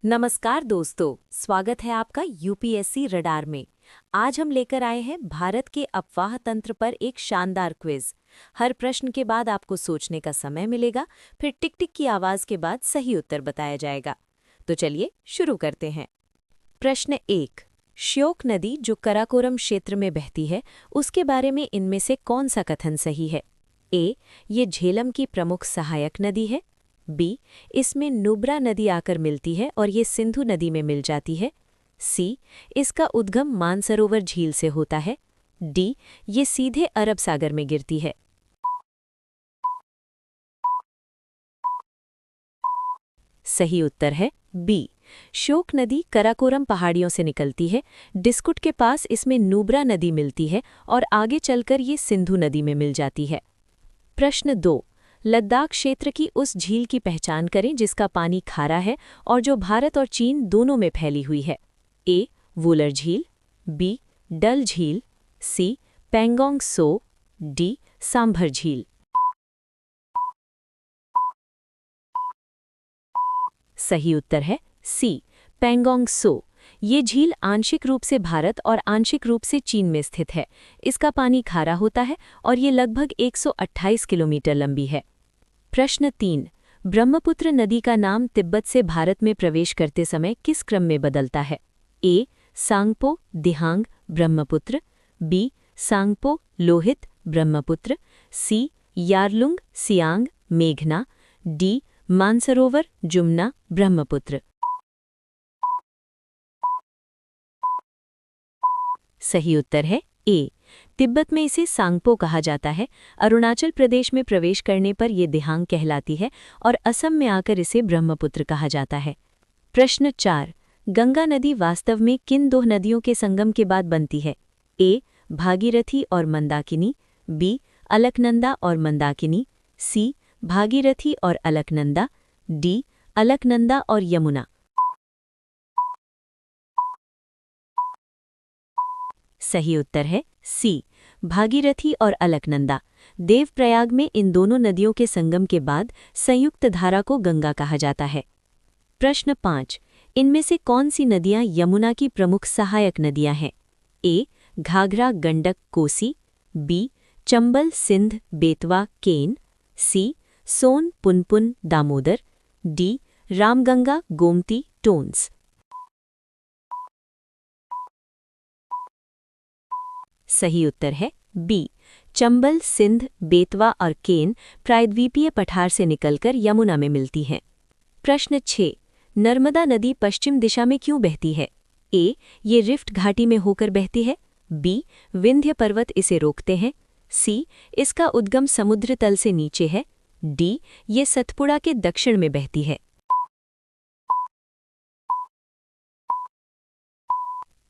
नमस्कार दोस्तों, स्वागत है आपका यूपीएससी रडार में। आज हम लेकर आए हैं भारत के अफवाह तंत्र पर एक शानदार क्विज। हर प्रश्न के बाद आपको सोचने का समय मिलेगा, फिर टिक टिक की आवाज के बाद सही उत्तर बताया जाएगा। तो चलिए शुरू करते हैं। प्रश्न 1। श्योक नदी जो कराकोरम क्षेत्र में बहती है, उसके बारे में इनमें से कौन सा कथन सही है? ए, ये झेलम की प्रमुख सहायक नदी है। बी, इसमें नुब्रा नदी आकर मिलती है और ये सिंधु नदी में मिल जाती है। सी, इसका उद्गम मानसरोवर झील से होता है। डी, ये सीधे अरब सागर में गिरती है। सही उत्तर है बी। श्योक नदी कराकोरम पहाड़ियों से निकलती है। डिस्कुट के पास इसमें नुब्रा नदी मिलती है और आगे चलकर ये सिंधु नदी में मिल जाती है। प्रश्न 2। लद्दाख क्षेत्र की उस झील की पहचान करें जिसका पानी खारा है और जो भारत और चीन दोनों में फैली हुई है। ए, वुलर झील। बी, डल झील। सी, पेंगोंग सो। डी, सांभर झील। सही उत्तर है सी, पेंगोंग सो। ये झील आंशिक रूप से भारत और आंशिक रूप से चीन में स्थित है। इसका पानी खारा होता है और ये लगभग 128 किलोमीटर लंबी है। प्रश्न 3। ब्रह्मपुत्र नदी का नाम तिब्बत से भारत में प्रवेश करते समय किस क्रम में बदलता है? ए, सांगपो दिहांग ब्रह्मपुत्र। बी, सांगपो लोहित ब्रह्मपुत्र। सी, यारलुंग सियांग मेघना। डी, मानसरोवर जुमना ब्रह्मपुत्र। सही उत्तर है ए। तिब्बत में इसे सांगपो कहा जाता है। अरुणाचल प्रदेश में प्रवेश करने पर यह दिहांग कहलाती है और असम में आकर इसे ब्रह्मपुत्र कहा जाता है। प्रश्न 4। गंगा नदी वास्तव में किन दो नदियों के संगम के बाद बनती है? ए, भागीरथी और मंदाकिनी। बी, अलकनंदा और मंदाकिनी। सी, भागीरथी और अलकनंदा। डी, अलकनंदा और यमुना। सही उत्तर है सी, भागीरथी और अलकनंदा। देवप्रयाग में इन दोनों नदियों के संगम के बाद संयुक्त धारा को गंगा कहा जाता है। प्रश्न 5। इनमें से कौन सी नदियां यमुना की प्रमुख सहायक नदियां हैं? A, Ghaghara Gandak Kosi. B, Chambal Sindh Betwa Ken. C, Son Punpun Damodar. D, Ramganga Gomti Tons. सही उत्तर है बी, चंबल सिंध बेतवा और केन प्रायद्वीपीय पठार से निकलकर यमुना में मिलती हैं। प्रश्न 6। नर्मदा नदी पश्चिम दिशा में क्यों बहती है? ए, ये रिफ्ट घाटी में होकर बहती है। बी, विंध्य पर्वत इसे रोकते हैं। सी, इसका उद्गम समुद्र तल से नीचे है। डी, ये सतपुड़ा के दक्षिण में बहती है।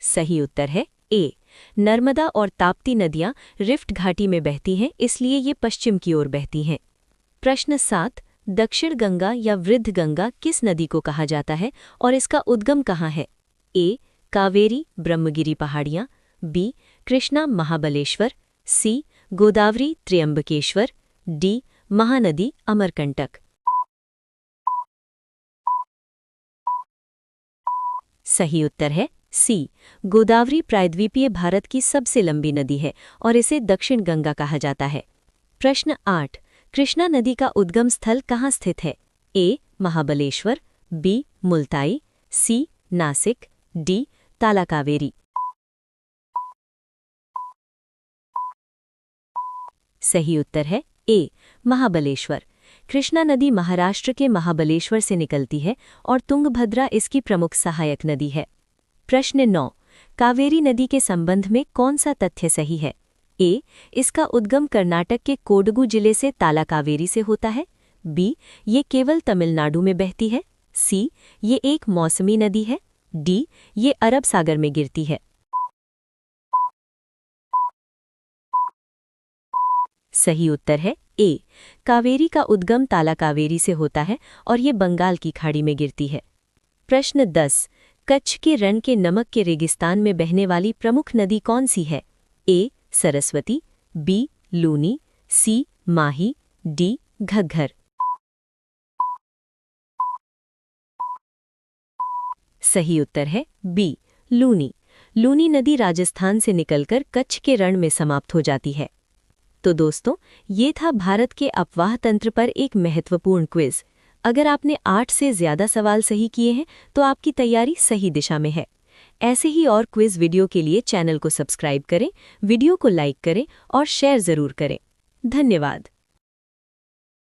सही उत्तर है ए, नर्मदा और ताप्ती नदियां रिफ्ट घाटी में बहती हैं, इसलिए ये पश्चिम की ओर बहती हैं। प्रश्न 7। दक्षिण गंगा या वृद्ध गंगा किस नदी को कहा जाता है और इसका उद्गम कहाँ है? ए, कावेरी ब्रह्मगिरी पहाड़ियाँ। बी, कृष्णा महाबलेश्वर। सी, गोदावरी त्र्यंबकेश्वर। डी, महानदी अमरकंटक। सही उत्तर है सी, गोदावरी प्रायद्वीपीय भारत की सबसे लंबी नदी है और इसे दक्षिण गंगा कहा जाता है। प्रश्न 8। कृष्णा नदी का उद्गम स्थल कहाँ स्थित है? ए, महाबलेश्वर। बी, मुल्ताई। सी, नासिक। डी, तालाकावेरी। सही उत्तर है ए, महाबलेश्वर। कृष्णा नदी महाराष्ट्र के महाबलेश्वर से निकलती है और तुंगभद्रा इसकी प्रमुख सहायक नदी है। प्रश्न 9। कावेरी नदी के संबंध में कौन सा तथ्य सही है? ए, इसका उद्गम कर्नाटक के कोडगु जिले से तालाकावेरी से होता है। बी, ये केवल तमिलनाडु में बहती है। सी, ये एक मौसमी नदी है। डी, ये अरब सागर में गिरती है। सही उत्तर है ए, कावेरी का उद्गम तालाकावेरी से होता है और ये बंगाल की खाड़ी में गिरती है। प्रश्न 10। कच्छ के रण के नमक के रेगिस्तान में बहने वाली प्रमुख नदी कौन सी है? ए, सरस्वती। बी, लूनी। सी, माही। डी, घग्घर। सही उत्तर है बी, लूनी। लूनी नदी राजस्थान से निकलकर कच्छ के रण में समाप्त हो जाती है। तो दोस्तों, ये था भारत के अपवाह तंत्र पर एक महत्वपूर्ण क्विज। अगर आपने 8 से ज़्यादा सवाल सही किए हैं तो आपकी तैयारी सही दिशा में है। ऐसे ही और क्विज वीडियो के लिए चैनल को सब्सक्राइब करें, वीडियो को लाइक करें और शेयर ज़रूर करें। धन्यवाद।